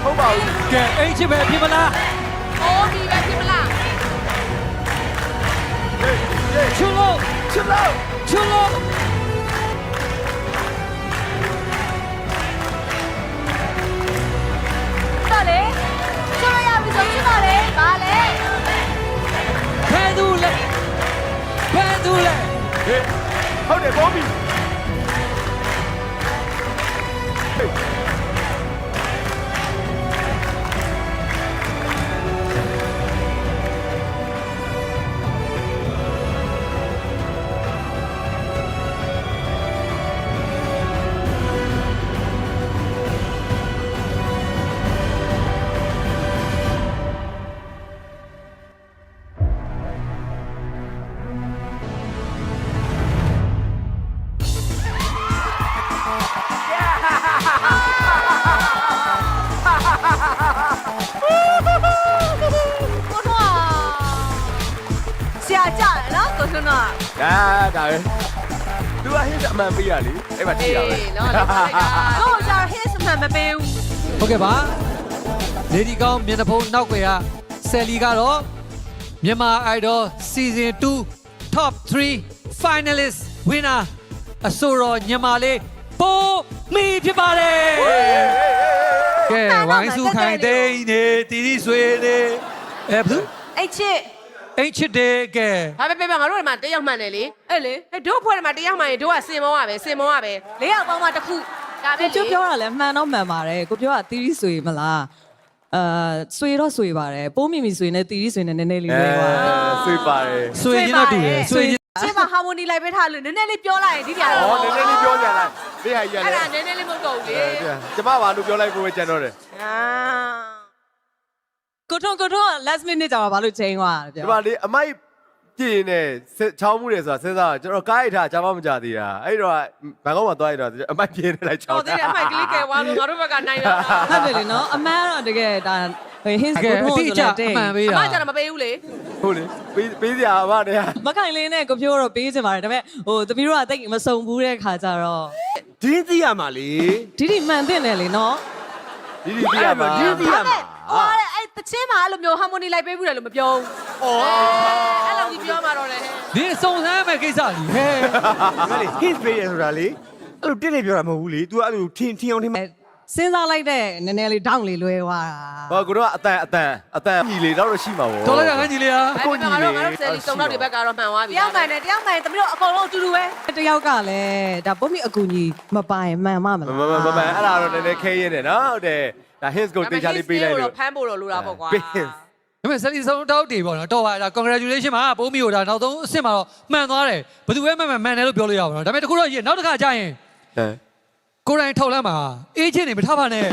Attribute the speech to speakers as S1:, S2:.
S1: ဟုတ်ပါဘူးကဲအိတ်ချစ်ပဲဖြစ်မလားအိုးဒီပဲဖြစ်မလားချူလို့
S2: တော်လေချွတ်ရပြီဆိုချွတ်ပါလေပါလေ
S1: ဖဲသူလဲ
S3: ဟုတ်တယ်ဘောဘီဒါပဲသူကဟင်းအမှန်ပေးရလေအဲ့မှာကြည့်ရပဲ
S2: နော်တော့ကြာ his မှမပေးဘူး
S1: ဟုတ်ကဲ့ပါလေဒီကောင်းမျက်နှာဖုံးနောက်ွယ်ကဆယ်လီကတော့မြန်မာ Idol Season 2 Top 3 Finalist Winner အဆိုတော်ညီမလေးပိုမီဖြစ်ပါတယ်ကဲဝိုင်းစုခိုင်သိန်းနေတီတီဆွေနေဘူး
S2: အဲ့ချစ်
S1: အိတ်ချစ်တယ်ကဲ
S4: ဘာပဲပဲငါတို့ဒီမှာတယောက်မှန်တယ်လေအဲ့လေတို့ဖွဲ့တယ်မှာတယောက်မှန်ရင်တို့ကစင်မောရပဲ
S2: ၄ယောက်ပေါင်းမှတစ်ခု
S5: ဒါပဲကျပြောတာလဲမှန်တော့မှန်ပါတယ်ကိုပြောတာတီးဆွေမလားဆွေတော့ဆွေပါတယ်ပိုးမိမိဆွေနဲ့တီးဆွေနဲ့နည်းနည်းလေးလေးပါ
S3: ဆွေပါတယ်
S1: ဆွေချင်းတော့တူတယ်ဆွေချင်း
S2: ချစ်မှာ harmony လိုက်ပေးထားလို့နည်းနည်းလေးပြောလိုက်ရင်ဒီတရား
S3: တော့နည်းနည်းလေးပြောကြလားဒီဟာကြီးရတယ်
S4: အဲ့ဒါနည်းနည်းလေးမဟုတ်တော့ဘူးလေ
S3: ကျမဘာလို့ပြောလိုက်ဖို့ပဲကြံတော့တယ်
S5: ကိုထွန်း last minute ကြာတော့ဘာလို့ချိန်သွားတာ
S3: ပြောဒီမှာလေအမိုက်ပြင်းနေချောင်းမှုတယ်ဆိုတာစဉ်းစားကျွန်တော်ကားရိုက်ထားကြားမကြသေးတာအဲ့တော့ဘန်ကောက်မှာသွားရတော့အမိုက်ပြင်းနေလိုက်ချောင်း
S4: ဟုတ်တယ်အမိုက်ကလေးကဲဝါလို့ငါတို့ဘက်ကနိုင်တာ
S5: ဟုတ်တယ်လေနော်အမှန်တော့တကယ်ဒါ hint ကိုထွန်းဆိုတဲ့အ
S1: မှန်ပေးတာ
S4: အမကျတော့မပေးဘူးလေ
S3: ဟုတ်လေပေးစရာအမတည်း
S5: မခိုင်လေးနဲ့ကိုပြောတော့ပေးချင်ပါတယ်ဒါပေမဲ့ဟိုသမီးတို့ကတိတ်မစုံဘူးတဲ့ခါကျတော့
S3: ဒီသိရမှာလေ
S5: ဒီမှန်တဲ့လေနော်
S3: ဒီသိရမှာ
S2: ဟိုအဲ့တချင်းမှာအဲ့လိုမျိုး harmony လိုက်ပေးဘူးတယ်လို့မပြောဘူး
S4: ။အော်အဲ့လိုကြီးပြောမှာတော့လေ
S1: ။ဒီစုံစမ်းမဲ့ကိစ္စကြီးဟဲ့
S3: ။လေ hint ပေးရဆိုတာလေအဲ့လိုတစ်နေပြောတာမဟုတ်ဘူးလေ။ तू အဲ့လိုထင်အောင်ထင်
S5: စဉ်းစားလိုက်တဲ့နည်းနည်းလေးတောင်းလေးလွဲသွား
S3: တာ။ဟောကိုတော့အတန်ညီလေတော့ရှိမှာပေါ့
S1: ။တော်လိုက်တာငါညီလေးဟာ
S4: ။ကိုညီလေးငါတို့ဆယ်လီစုံတော့ဒီဘက်ကတော့မှန်သွားပြီ
S2: ။တယောက်မှန်တယ်သမီးတို့အကုန်လုံးအတူတူပဲ
S5: ။တယောက်ကလည်းဒါပုံမိအကူကြီးမပိုင်မှန်မမလား
S3: ။မအဲ့ဒါတော့နည်းနည်းခဲရင်းနေနော်ဟုတ်တယ်။ဒါ hints ကိုတေချာလေးပေးလိုက်လို့
S4: ဖမ်းဖို့တော့လိုတာပေါ့ကွာ
S1: ။ဒါပေမဲ့ဆယ်လီစုံတောက်တွေပေါ့နော်တော်ပါဒါ congratulation ပါပုံမိကိုဒါနောက်ဆုံးအဆင့်မှာတော့မှန်သွားတယ်ဘယ်သူပဲမှန်တယ်လို့ပြောလို့ရပါတော့ဒါပေမဲ့တခုတော့နောက်တစ်ခါကြာရင်ကိုယ်တိုင်ထောက်လမ်းမှာအေးချင်းနေမထားပါနဲ့